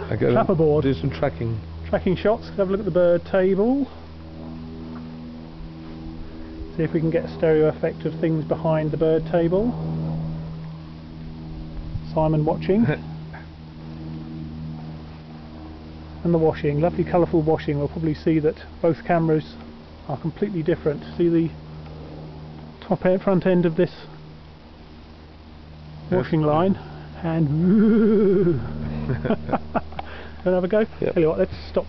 clapperboard. Do some tracking. Tracking shots. Have a look at the bird table. See if we can get a stereo effect of things behind the bird table. Simon watching. And the washing, lovely colourful washing. We'll probably see that both cameras are completely different. See the front end of this washing line, and go and have a go. Yep. Tell you what, let's stop.